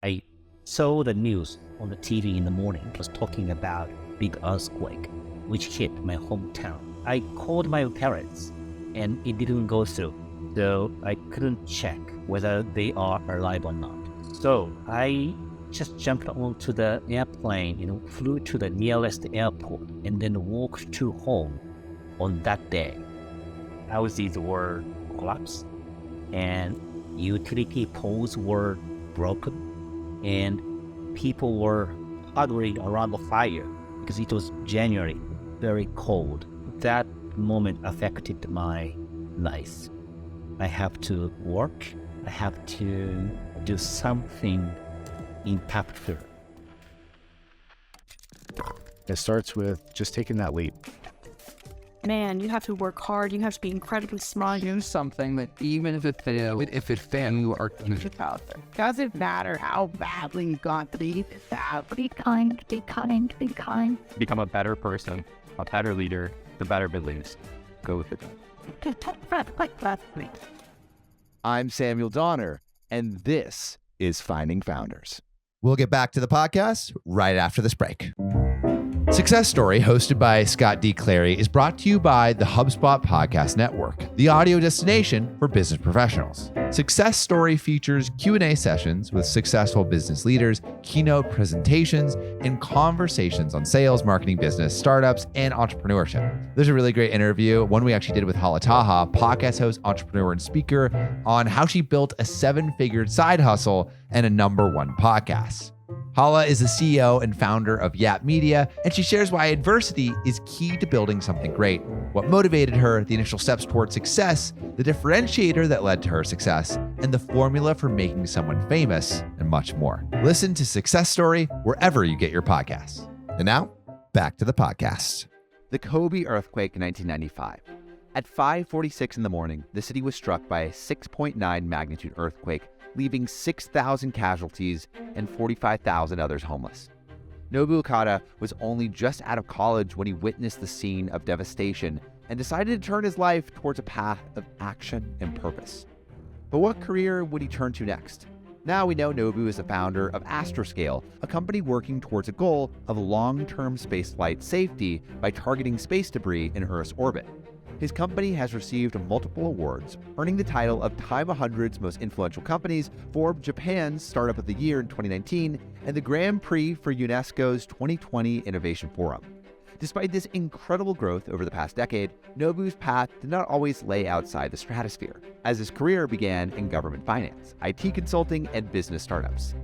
I saw the news on the TV in the morning. It was talking about big earthquake which hit my hometown. I called my parents and it didn't go through. So I couldn't check whether they are alive or not. So I just jumped onto the airplane, flew to the nearest airport and then walked to home on that day. Houses were collapsed and utility poles were broken and people were huddling around the fire because it was January, very cold. That moment affected my life. I have to work. I have to do something impactful. It starts with just taking that leap. Man, you have to work hard. You have to be incredibly smart. Do something that even if it fails, you are going to get out there. Doesn't matter how badly you got to be. Be kind, be kind, be kind. Become a better person, a better leader, the better beliefs. Go with it. I'm Samuel Donner, and this is Finding Founders. We'll get back to the podcast right after this break. Success Story, hosted by Scott D. Clary, is brought to you by the HubSpot Podcast Network, the audio destination for business professionals. Success Story features Q&A sessions with successful business leaders, keynote presentations, and conversations on sales, marketing, business, startups, and entrepreneurship. There's a really great interview, one we actually did with Hala Taha, podcast host, entrepreneur, and speaker, on how she built a 7-figure side hustle and a #1 podcast. Hala is the CEO and founder of Yap Media, and she shares why adversity is key to building something great, what motivated her, the initial steps toward success, the differentiator that led to her success, and the formula for making someone famous, and much more. Listen to Success Story wherever you get your podcasts. And now, back to the podcast. The Kobe earthquake in 1995. At 5:46 in the morning, the city was struck by a 6.9 magnitude earthquake, leaving 6,000 casualties and 45,000 others homeless. Nobu Okada was only just out of college when he witnessed the scene of devastation and decided to turn his life towards a path of action and purpose. But what career would he turn to next? Now we know Nobu is the founder of Astroscale, a company working towards a goal of long-term spaceflight safety by targeting space debris in Earth's orbit. His company has received multiple awards, earning the title of Time 100's Most Influential Companies, Forbes Japan's Startup of the Year in 2019, and the Grand Prix for UNESCO's 2020 Innovation Forum. Despite this incredible growth over the past decade, Nobu's path did not always lay outside the stratosphere, as his career began in government finance, IT consulting, and business startups.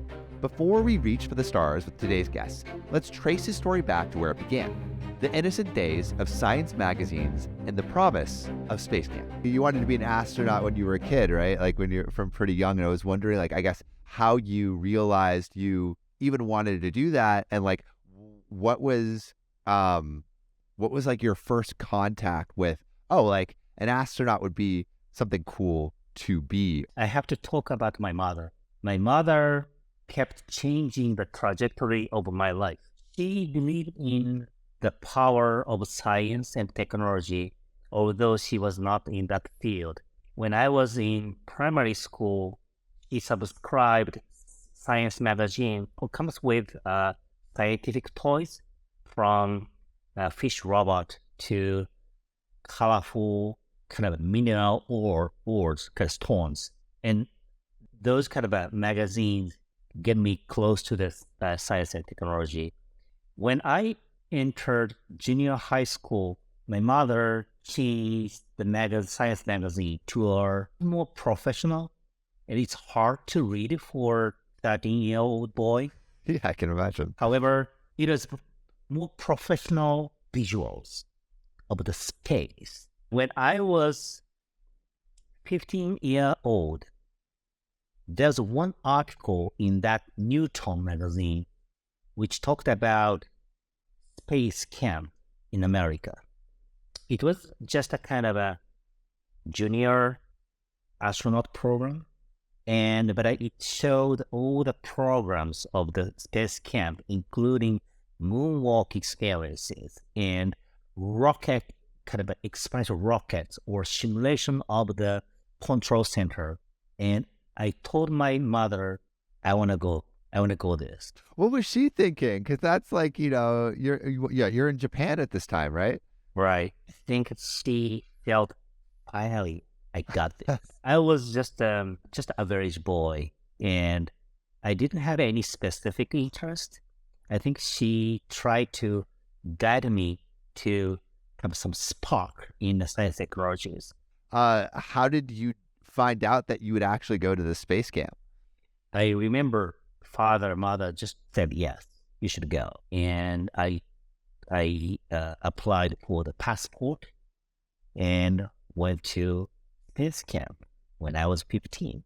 Before we reach for the stars with today's guest, let's trace his story back to where it began. The innocent days of science magazines and the promise of space camp. You wanted to be an astronaut when you were a kid, right? Like when you're from pretty young, and I was wondering, I guess, how you realized you even wanted to do that, and what was like your first contact with, an astronaut would be something cool to be. I have to talk about my mother. My mother kept changing the trajectory of my life. She believed in the power of science and technology, although she was not in that field. When I was in primary school, she subscribed science magazine, who comes with scientific toys, from fish robot to colorful kind of mineral ores, kind of stones. And those kind of magazines get me close to the science and technology. When I entered junior high school, my mother changed the science magazine to a more professional, and it's hard to read for a 13-year-old boy. Yeah, I can imagine. However, it is more professional visuals of the space. When I was 15 years old, there's one article in that Newton magazine which talked about space camp in America. It was just a kind of a junior astronaut program, but it showed all the programs of the space camp, including moonwalk experiences and rocket kind of experimental rockets or simulation of the control center. And I told my mother, I want to go I want to go this. What was she thinking? Because that's like, you're in Japan at this time, right? Right. I think she felt finally I got this. I was just average boy, and I didn't have any specific interest. I think she tried to guide me to have some spark in the science technologies. How did you find out that you would actually go to the space camp? I remember father, mother just said, yes, you should go. And I applied for the passport and went to space camp when I was 15.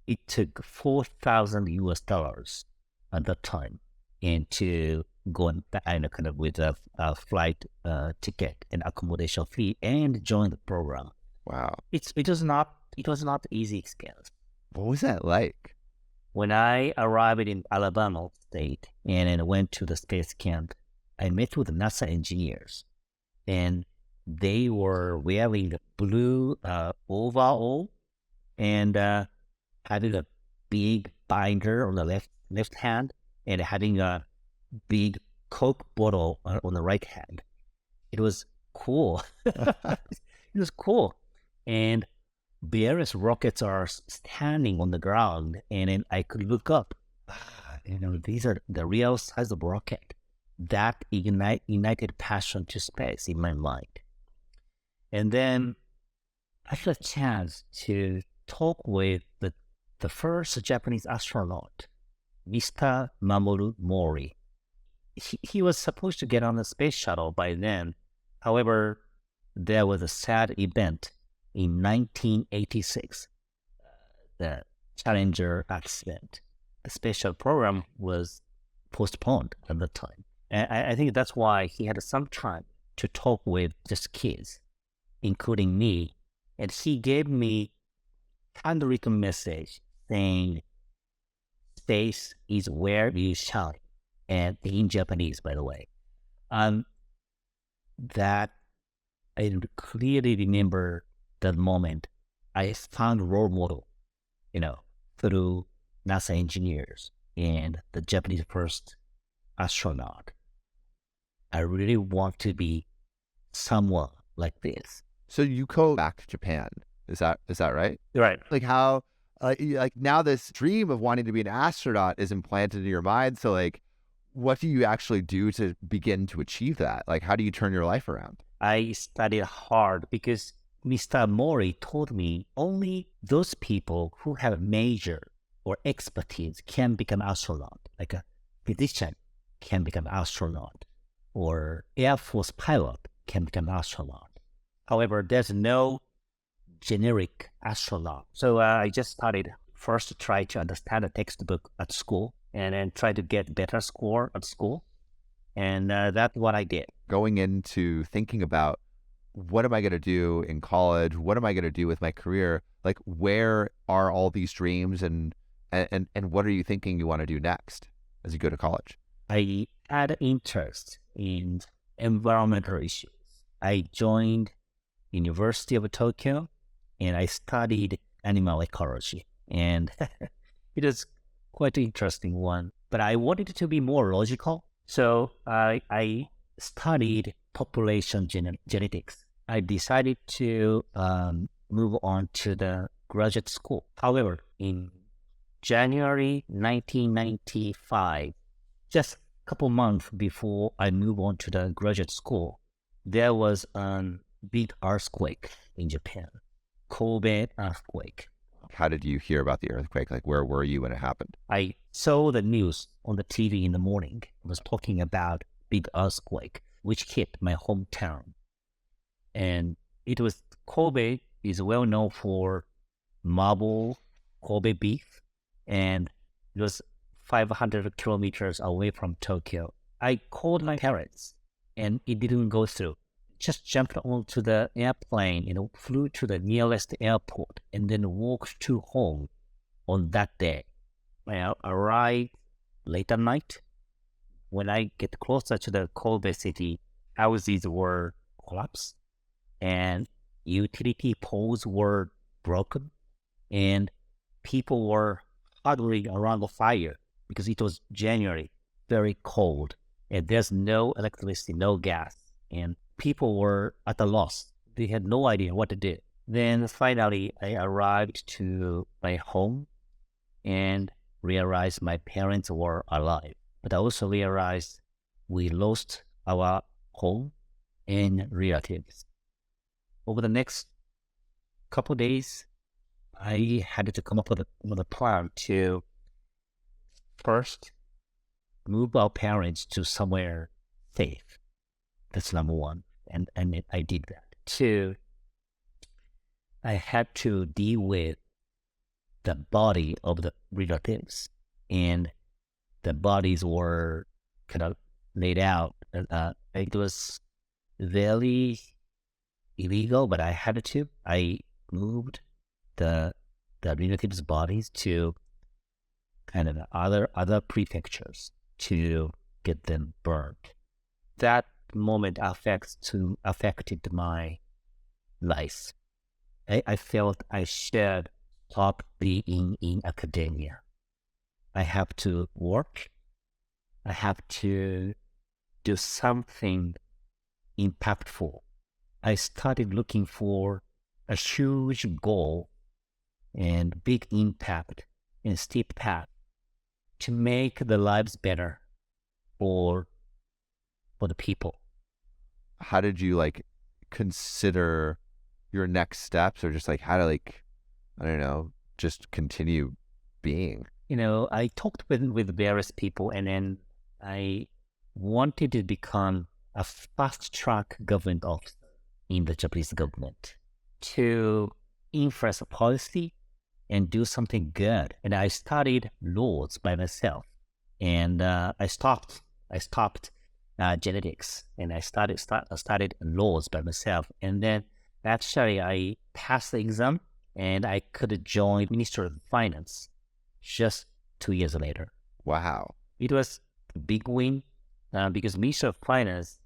It took $4,000 at that time, and to go and kind of with a flight ticket and accommodation fee and join the program. Wow. It was not easy experience. What was that like? When I arrived in Alabama State and then went to the space camp, I met with NASA engineers, and they were wearing the blue overall and having a big binder on the left hand and having a big Coke bottle on the right hand. It was cool. It was cool. And various rockets are standing on the ground, and then I could look up. These are the real size of rocket. That ignited passion to space in my mind. And then I had a chance to talk with the first Japanese astronaut, Mr. Mamoru Mori. He was supposed to get on the space shuttle by then. However, there was a sad event in 1986, the Challenger accident. The space shuttle program was postponed at the time. And I think that's why he had some time to talk with just kids, including me. And he gave me handwritten message saying, space is where you shine. And in Japanese, by the way. That I clearly remember that moment. I found a role model, through NASA engineers and the Japanese first astronaut. I really want to be someone like this. So you go back to Japan. Is that right? Right. Like how, like now this dream of wanting to be an astronaut is implanted in your mind. So like, what do you actually do to begin to achieve that? Like, how do you turn your life around? I studied hard because Mr. Mori told me only those people who have major or expertise can become astronaut. Like a physician can become astronaut, or Air Force pilot can become astronaut. However, there's no generic astronaut. So I just started first to try to understand the textbook at school, and then try to get better score at school. And that's what I did. Going into thinking about what am I going to do in college? What am I going to do with my career? Like, where are all these dreams and what are you thinking you want to do next as you go to college? I had interest in environmental issues. I joined University of Tokyo and I studied animal ecology. And it was quite an interesting one, but I wanted it to be more logical. So I studied population genetics. I decided to move on to the graduate school. However, in January 1995, just a couple months before I moved on to the graduate school, there was a big earthquake in Japan, Kobe earthquake. How did you hear about the earthquake? Like, where were you when it happened? I saw the news on the TV in the morning. It was talking about big earthquake, which hit my hometown. And it was, Kobe is well known for marble Kobe beef. And it was 500 kilometers away from Tokyo. I called my parents and it didn't go through. Just jumped onto the airplane, flew to the nearest airport and then walked to home on that day. I arrived late at night. When I get closer to the Kobe city, houses were collapsed and utility poles were broken and people were huddling around the fire. because it was January, very cold, and there's no electricity, no gas, and people were at a loss. They had no idea what to do. Then finally, I arrived to my home and realized my parents were alive. But I also realized we lost our home and relatives. Over the next couple of days, I had to come up with a plan to first move our parents to somewhere safe. That's number one. And I did that. Two, I had to deal with the body of the relatives, and the bodies were kind of laid out. It was very illegal, but I had to. I moved the relatives' bodies to kind of other prefectures to get them burned. That moment affected my life. I felt I should stop being in academia. I have to work. I have to do something impactful. I started looking for a huge goal and big impact and steep path to make the lives better for the people. How did you consider your next steps, or just how to I don't know, just continue being? I talked with various people, and then I wanted to become a fast-track government officer in the Japanese government to influence policy and do something good. And I studied laws by myself, and I stopped genetics, and I studied laws by myself. And then actually I passed the exam, and I could join Ministry of Finance just 2 years later. Wow. It was a big win because Ministry of Finance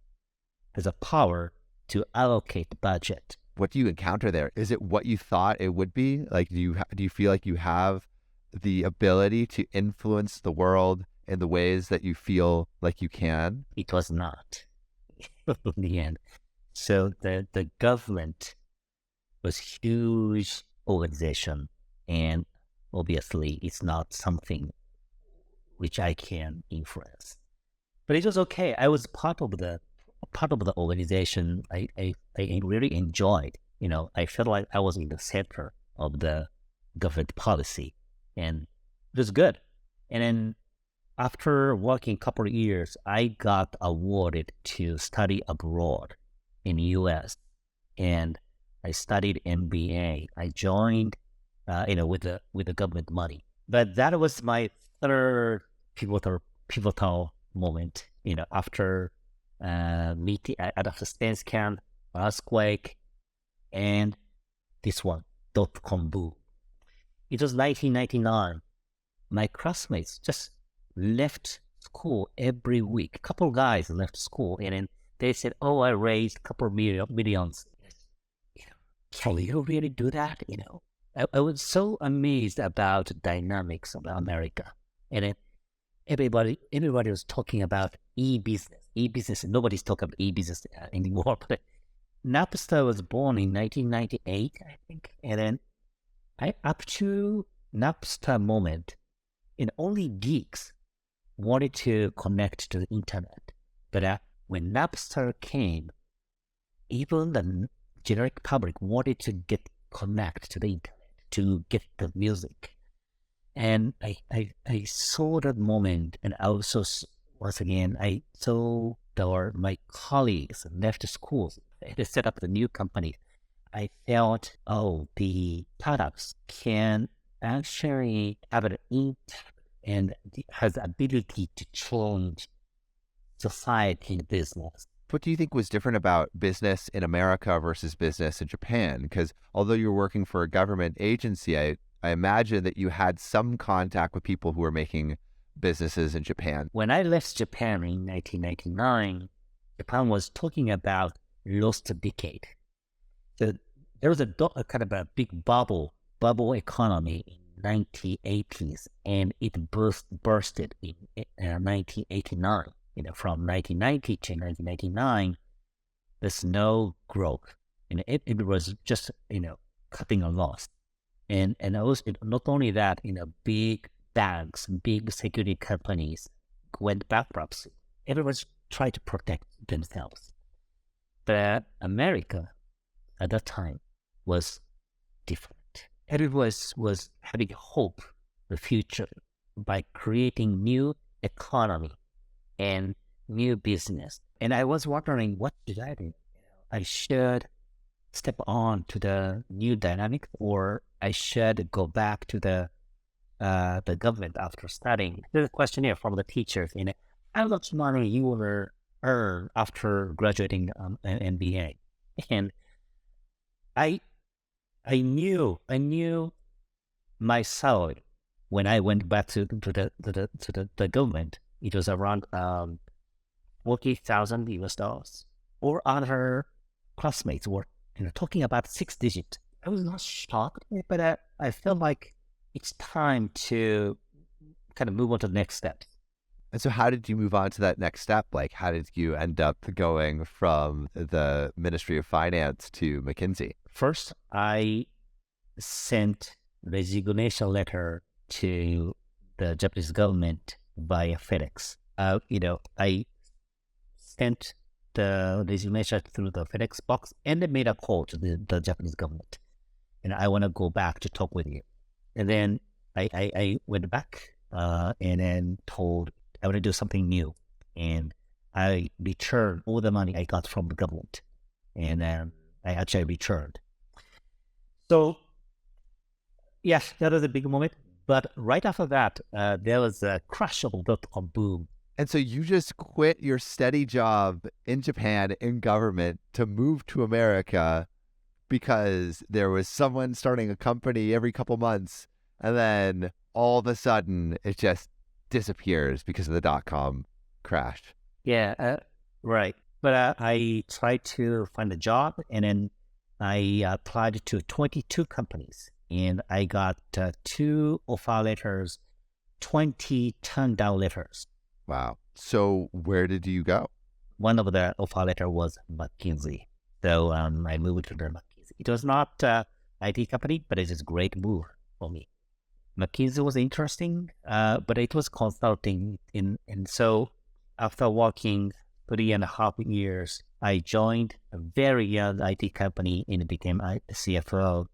has a power to allocate the budget. What do you encounter there? Is it what you thought it would be? Do you feel like you have the ability to influence the world in the ways that you feel like you can? It was not in the end. So the government was huge organization, and obviously it's not something which I can influence. But it was okay. I was part of the organization. I really enjoyed. I felt like I was in the center of the government policy, and it was good. And then after working a couple of years, I got awarded to study abroad in the U.S. and I studied MBA. I joined, with the government money. But that was my third pivotal moment. After meeting at a space camp, earthquake, and this one, .com boom. It was 1999. My classmates just left school every week. A couple of guys left school, and then they said, "Oh, I raised a couple of millions." Can you really do that? I was so amazed about the dynamics of America, and then everybody was talking about e-business. Nobody's talking about e-business anymore. But Napster was born in 1998, I think, and then up to Napster moment, only geeks wanted to connect to the internet. But when Napster came, even the generic public wanted to get connect to the internet to get the music. And I saw that moment, and also once again I saw my colleagues left schools. They set up the new company. I felt, the products can actually have an impact and has the ability to change society and business. What do you think was different about business in America versus business in Japan? Because although you're working for a government agency, I imagine that you had some contact with people who were making businesses in Japan. When I left Japan in 1999, Japan was talking about lost decade. So there was a kind of a big bubble economy in 1980s, and it bursted in 1989. From 1990 to 1999, there's no growth. It was just cutting a loss, and also not only that, big banks, big security companies went bankruptcy. Everyone's trying to protect themselves, but America at that time was different. Everyone was having hope the future by creating new economy and new business. And I was wondering, what should I do? I should step on to the new dynamic, or I should go back to the government after studying. There's a questionnaire from the teachers. How much money you will earn after graduating an MBA? And I knew my salary when I went back to the government. It was around $40,000, or other classmates were talking about 6 digits. I was not shocked, but I felt like it's time to kind of move on to the next step. And so how did you move on to that next step? Like, how did you end up going from the Ministry of Finance to McKinsey? First, I sent resignation letter to the Japanese government via FedEx. I sent the resignation through the FedEx box, and I made a call to the Japanese government. And I want to go back to talk with you. And then I went back and then told I want to do something new. And I returned all the money I got from the government. And I actually returned. So, yes, that was a big moment. But right after that, there was a crash of .com boom. And so you just quit your steady job in Japan in government to move to America because there was someone starting a company every couple months, and then all of a sudden it just disappears because of the .com crash. Yeah, right. But I tried to find a job, and then I applied to 22 companies, and I got 2 offer letters, 20 turned down letters. Wow. So where did you go? One of the offer letter was McKinsey. So I moved to the McKinsey. It was not IT company, but it is a great move for me. McKinsey was interesting, but it was consulting. And so after working 3.5 years, I joined a very young IT company and became a CFO.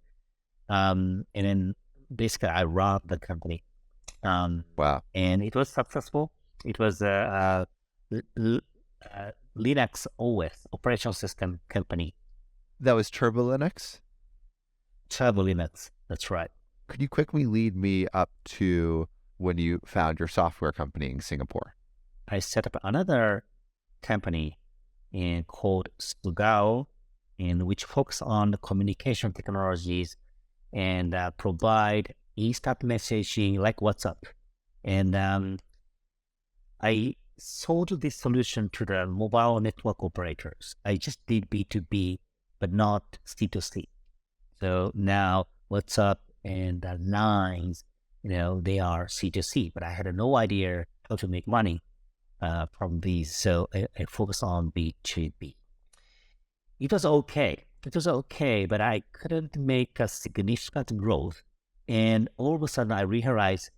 And then basically I ran the company. Wow. And it was successful. It was a Linux OS, operational system company. That was Turbo Linux? Turbo Linux, that's right. Could you quickly lead me up to when you found your software company in Singapore? I set up another company called Sugao, which focus on communication technologies and provide instant messaging like WhatsApp. And I sold this solution to the mobile network operators. I just did B2B, but not C2C. So now WhatsApp and Lines, they are C2C, but I had no idea how to make money from these. So I focused on B2B. It was okay, but I couldn't make a significant growth. And all of a sudden I realized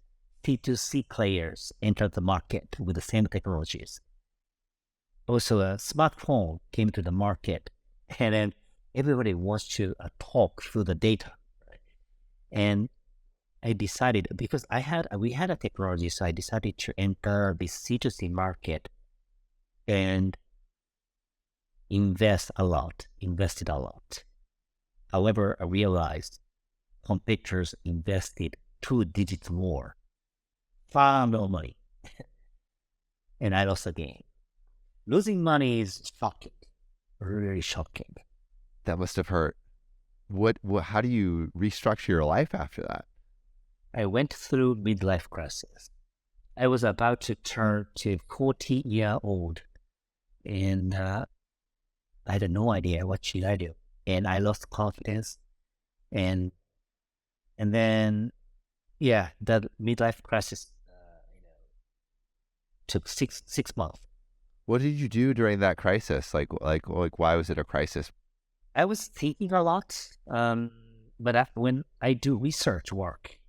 C2C players entered the market with the same technologies. Also, a smartphone came to the market, and then everybody wants to talk through the data. And I decided, because we had a technology, so I decided to enter the C2C market and invested a lot. However, I realized competitors invested 2 digits more, far more money, and I lost the game. Losing money is shocking, really shocking. That must have hurt. How do you restructure your life after that? I went through midlife crisis. I was about to turn to 40-year-old, and I had no idea what should I do. And I lost confidence. And then Yeah, the midlife crisis took six months. What did you do during that crisis? Like, why was it a crisis? I was thinking a lot, but when I do research work,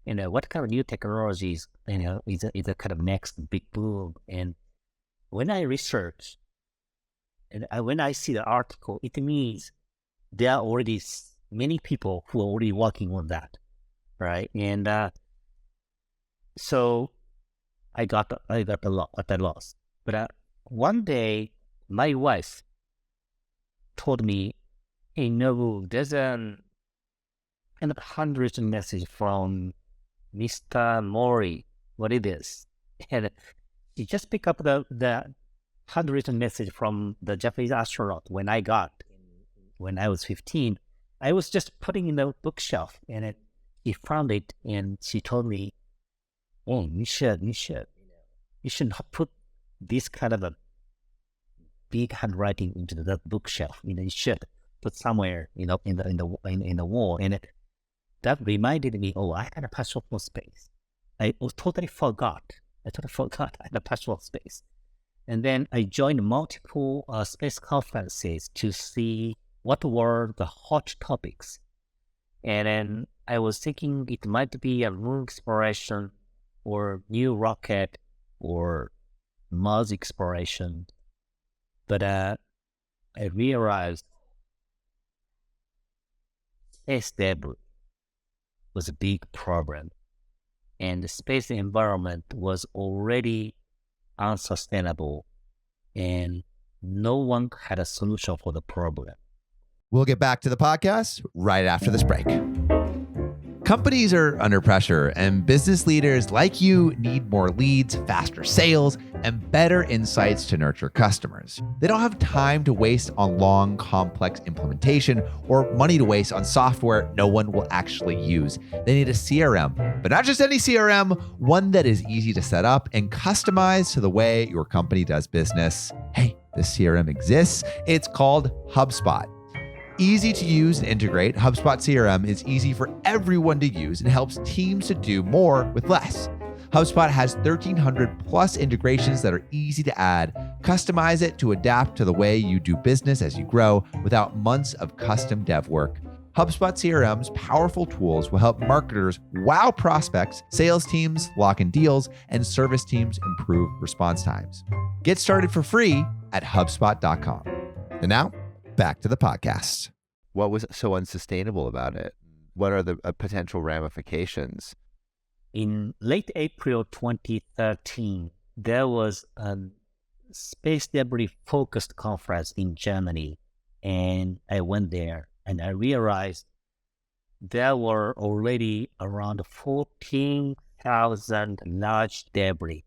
what kind of new technologies, is a kind of next big boom. And when I research, when I see the article, it means there are already many people who are already working on that, right? And so I got a lot at a loss. But one day, my wife told me, "Hey, Nobu, there's kind of handwritten message from Mr. Mori. What it is?" And she just picked up the handwritten message from the Japanese astronaut when I was 15. I was just putting in the bookshelf, and she found it, and she told me, "Oh, you should not put this kind of a big handwriting into the bookshelf. You should put somewhere, in the wall." And that reminded me, oh, I had a passion for space. I totally forgot. I had a passion for space. And then I joined multiple space conferences to see what were the hot topics. And then I was thinking it might be a moon exploration or new rocket or Mars exploration. But I realized space debris was a big problem. And the space environment was already unsustainable, and no one had a solution for the problem. We'll get back to the podcast right after this break. Companies are under pressure, and business leaders like you need more leads, faster sales, and better insights to nurture customers. They don't have time to waste on long, complex implementation or money to waste on software no one will actually use. They need a CRM, but not just any CRM, one that is easy to set up and customize to the way your company does business. Hey, this CRM exists. It's called HubSpot. Easy to use and integrate, HubSpot CRM is easy for everyone to use and helps teams to do more with less. HubSpot has 1,300 plus integrations that are easy to add. Customize it to adapt to the way you do business as you grow without months of custom dev work. HubSpot CRM's powerful tools will help marketers wow prospects, sales teams lock in deals, and service teams improve response times. Get started for free at HubSpot.com. And now, back to the podcast. What was so unsustainable about it? What are the potential ramifications? In late April 2013, there was a space debris focused conference in Germany, and I went there, and I realized there were already around 14,000 large debris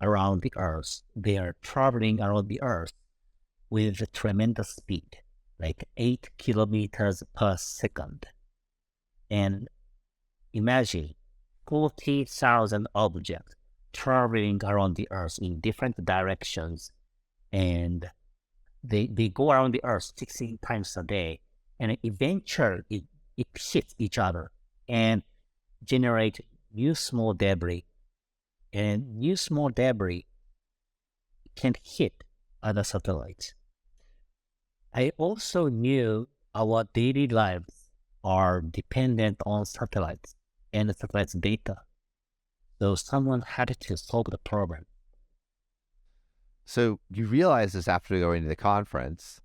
around the Earth. They are traveling around the Earth with a tremendous speed, like 8 kilometers per second. And imagine 40,000 objects traveling around the Earth in different directions, and they go around the Earth 16 times a day, and eventually it hits each other and generate new small debris, and new small debris can hit other satellites. I also knew our daily lives are dependent on satellites and the satellites' data. So someone had to solve the problem. So you realized this after going to the conference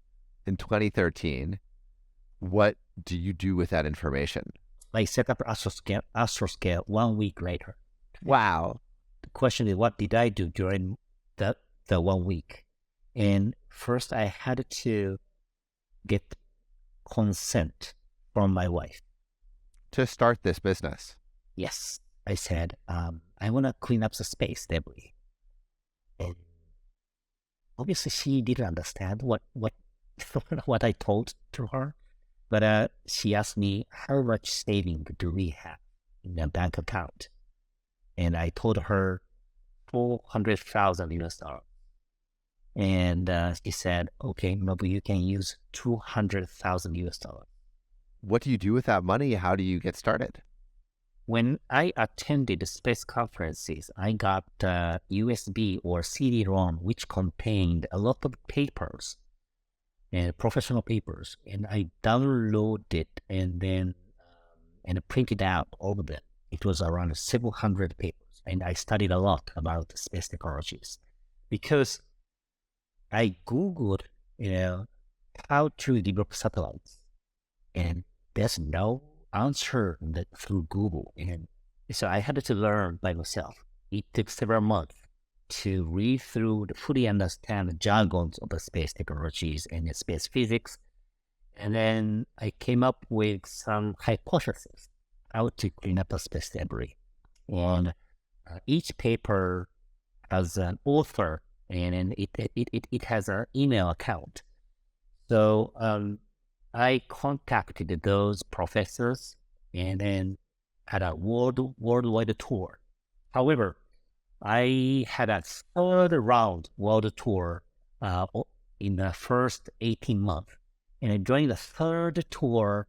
in 2013. What do you do with that information? I set up Astroscale 1 week later. Wow. The question is, what did I do during the 1 week? And first I had to get consent from my wife. To start this business? Yes. I said, I want to clean up the space debris. And obviously she didn't understand what what I told to her, but she asked me, how much saving do we have in the bank account? And I told her $400,000. And she said, okay, Nobu, you can use $200,000. What do you do with that money? How do you get started? when I attended the space conferences, I got USB or CD-ROM, which contained a lot of papers and professional papers, and I downloaded and then and printed out all of them. It was around several hundred papers, and I studied a lot about the space technologies because I Googled, how to develop satellites, and there's no answer through Google, and so I had to learn by myself. It took several months to read through, to fully understand the jargons of the space technologies and the space physics, and then I came up with some hypotheses how to clean up a space debris. And each paper has an author, and then it has an email account. So I contacted those professors and then had a worldwide tour. However, I had a third round world tour in the first 18 months. And during the third tour,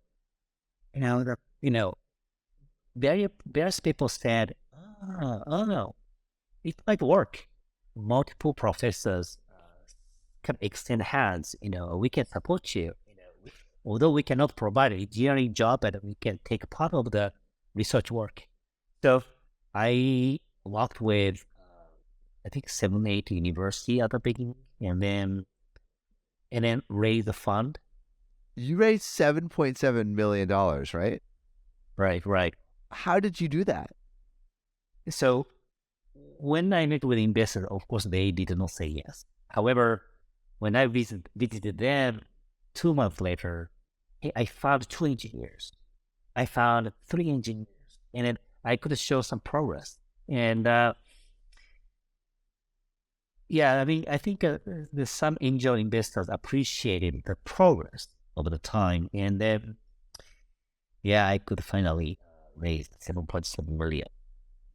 various people said, oh no, it might work. Multiple professors can extend hands, we can support you. Although we cannot provide an engineering job, but we can take part of the research work. So I worked with, I think 7, 8 universities at the beginning, and then raised the fund. You raised $7.7 million, right? Right. How did you do that? So when I met with investors, of course, they did not say yes. However, when I visited them 2 months later, I found 2 engineers. I found 3 engineers, and then I could show some progress. And I think some angel investors appreciated the progress over the time, and then, I could finally raise 7.7 million.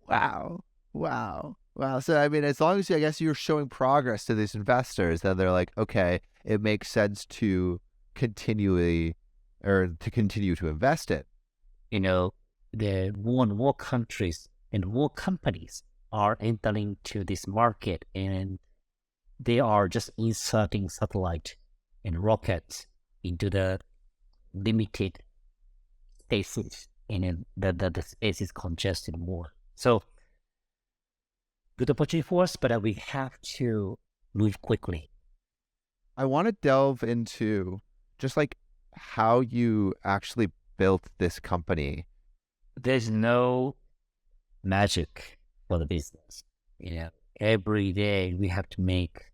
Wow. So, as long as I guess you're showing progress to these investors, then they're like, okay, it makes sense to continue to invest in. The more and more countries and more companies are entering to this market, and they are just inserting satellite and rockets into the limited spaces, and the space is congested more. So, good opportunity for us, but we have to move quickly. I want to delve into just like how you actually built this company. There's no magic for the business. Every day we have to make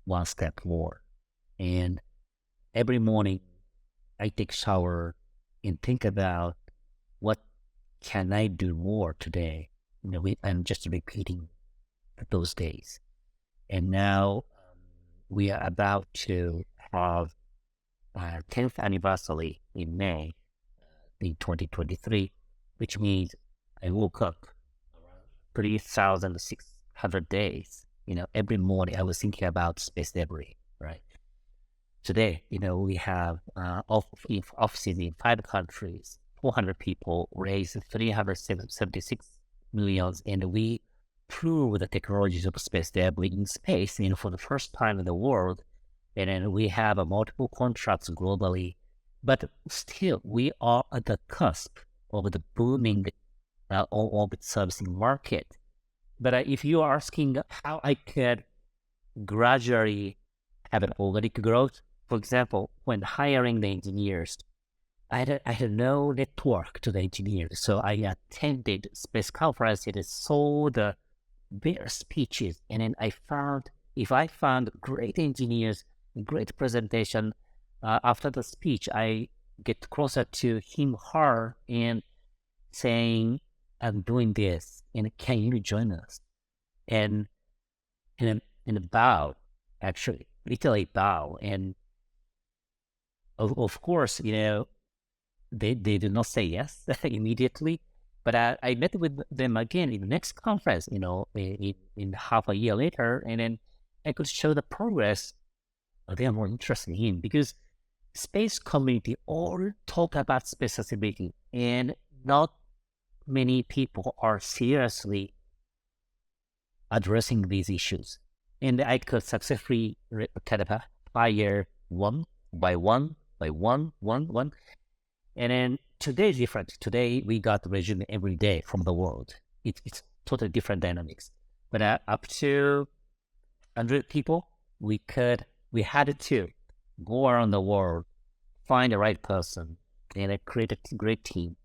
one step more. And every morning I take shower and think about what can I do more today. I'm just repeating those days. And now we are about to have our 10th anniversary in May in 2023, which means I woke up 3,600 days. Every morning I was thinking about space debris, right? Today, we have offices in 5 countries, 400 people, raised 376 million, and we prove the technologies of space debris in space, for the first time in the world. And then we have multiple contracts globally, but still we are at the cusp of the booming orbit servicing market. But if you are asking how I could gradually have an organic growth, for example, when hiring the engineers, I had no network to the engineers, so I attended space conferences, saw the their speeches, and then I found if I found great engineers, great presentation, after the speech, I get closer to him, her, and saying, "I'm doing this, and can you join us?" And bow, actually, literally bow, and of course, they did not say yes immediately. But I met with them again in the next conference, in half a year later, and then I could show the progress they are more interested in, because space community all talk about space accessibility and not many people are seriously addressing these issues. And I could successfully kind of hire one by one. And then today is different. Today we got resume every day from the world. It's totally different dynamics. But up to 100 people, we had to go around the world, find the right person, and create a great team.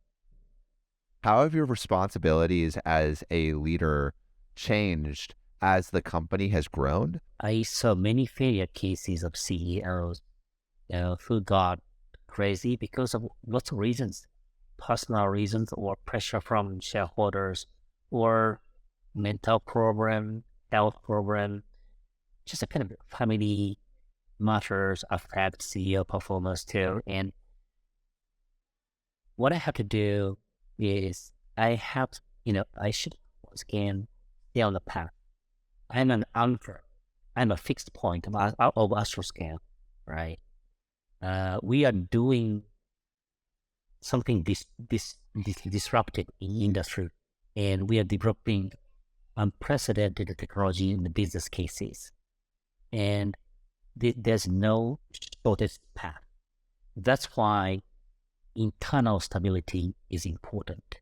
How have your responsibilities as a leader changed as the company has grown? I saw many failure cases of CEOs who got crazy because of lots of reasons, personal reasons or pressure from shareholders or mental problem, health problem, just a kind of family matters affect CEO performance too. And what I have to do is I should once again stay on the path. I'm an anchor. I'm a fixed point of Astroscale, right? We are doing something disruptive in industry, and we are developing unprecedented technology in the business cases. And there's no shortest path. That's why internal stability is important.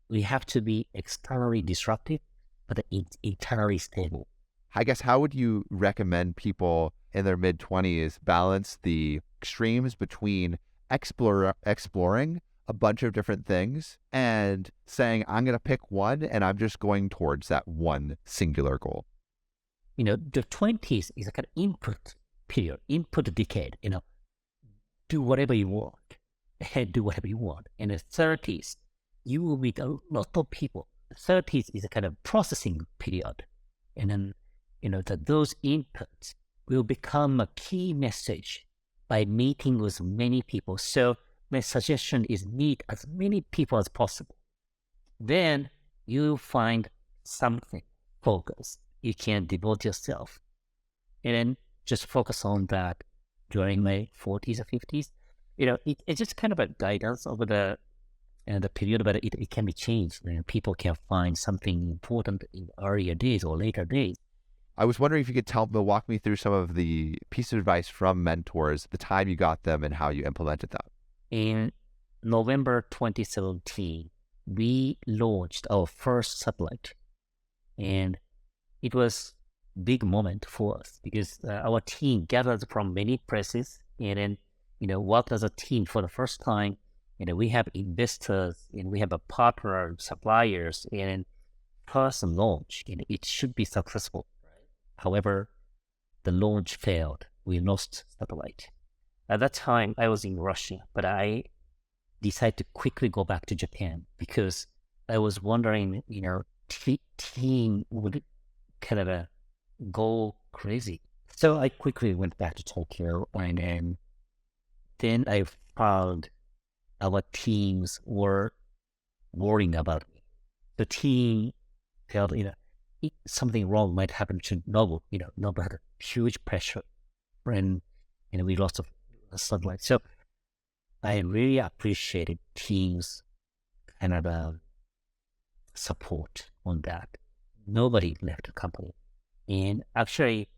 We have to be externally disruptive, but internally stable. I guess, how would you recommend people in their mid-20s balance the extremes between exploring a bunch of different things and saying, I'm going to pick one and I'm just going towards that one singular goal? The 20s is a kind of input period, input decade, do whatever you want, and do whatever you want. In the 30s, you will meet a lot of people. The 30s is a kind of processing period. And then, those inputs will become a key message by meeting with many people. So my suggestion is meet as many people as possible. Then you find something, focus. You can devote yourself. And then just focus on that during my 40s or 50s. It's just kind of a guidance over the period, but it can be changed. People can find something important in earlier days or later days. I was wondering if you could walk me through some of the pieces of advice from mentors, the time you got them and how you implemented them. In November 2017, we launched our first satellite. And it was a big moment for us because our team gathered from many places and then, worked as a team for the first time. We have investors and we have a partner, suppliers, and person launch. It should be successful. However, the launch failed. We lost satellite. At that time, I was in Russia, but I decided to quickly go back to Japan because I was wondering, team would kind of go crazy. So I quickly went back to Tokyo, and then I found our teams were worrying about me. The team felt, something wrong might happen to Nobu. Nobu had a huge pressure, and we lost a satellite. So I really appreciated teams' kind of support on that. Nobody left the company. And actually,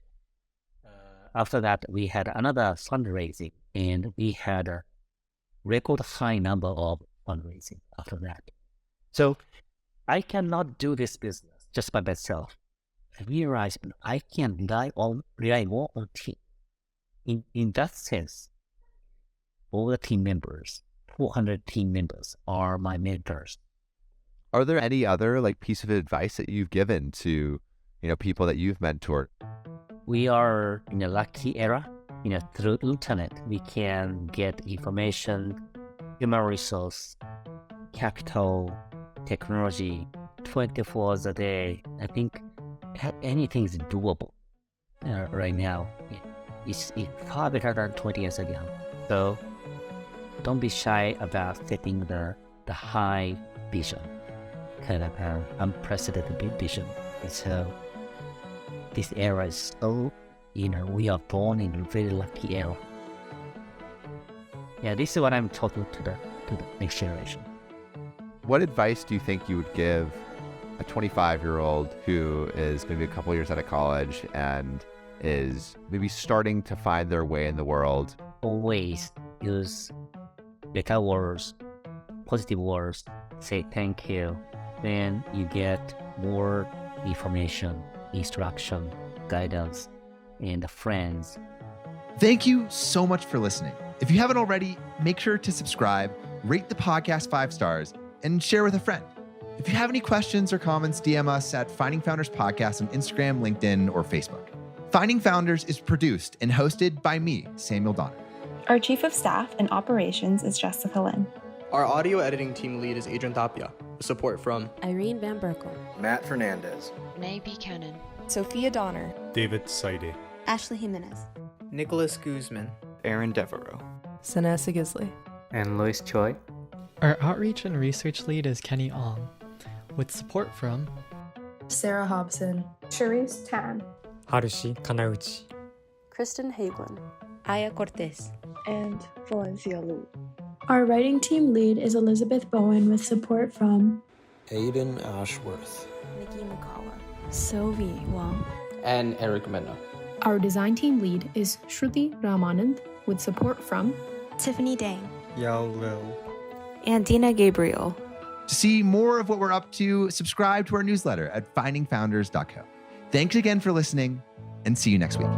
after that, we had another fundraising, and we had a record high number of fundraising after that. So I cannot do this business just by myself. I realized I can rely more on team. In that sense, all the team members, 400 team members, are my mentors. Are there any other piece of advice that you've given to people that you've mentored? We are in a lucky era. Through internet, we can get information, human resource, capital, technology, 24 hours a day. I think anything is doable right now. It's far better than 20 years ago. So don't be shy about setting the high vision, kind of an unprecedented vision. So this era is so, we are born in a very lucky era. Yeah, this is what I'm talking to the next generation. what advice do you think you would give a 25-year-old who is maybe a couple years out of college and is maybe starting to find their way in the world? Always use little words, positive words. Say thank you. Then you get more information, instruction, guidance, and friends. Thank you so much for listening. If you haven't already, make sure to subscribe, rate the podcast 5 stars, and share with a friend. If you have any questions or comments, DM us at Finding Founders Podcast on Instagram, LinkedIn, or Facebook. Finding Founders is produced and hosted by me, Samuel Donner. Our Chief of Staff and Operations is Jessica Lin. Our audio editing team lead is Adrian Tapia, with support from Irene Van Berkel, Matt Fernandez, Renee Buchanan, Sophia Donner, David Saide, Ashley Jimenez, Nicholas Guzman, Aaron Devereaux, Sanessa Gisley, and Lois Choi. Our outreach and research lead is Kenny Ong, with support from Sarah Hobson, Charisse Tan, Harushi Kanauchi, Kristen Hagelin, Aya Cortez, and Valencia Lu. Our writing team lead is Elizabeth Bowen with support from Aiden Ashworth, Nikki McCullough, Sylvie Wang, and Eric Mena. Our design team lead is Shruti Ramanand with support from Tiffany Dang, Yao Liu, and Dina Gabriel. To see more of what we're up to, subscribe to our newsletter at findingfounders.co. Thanks again for listening, and see you next week.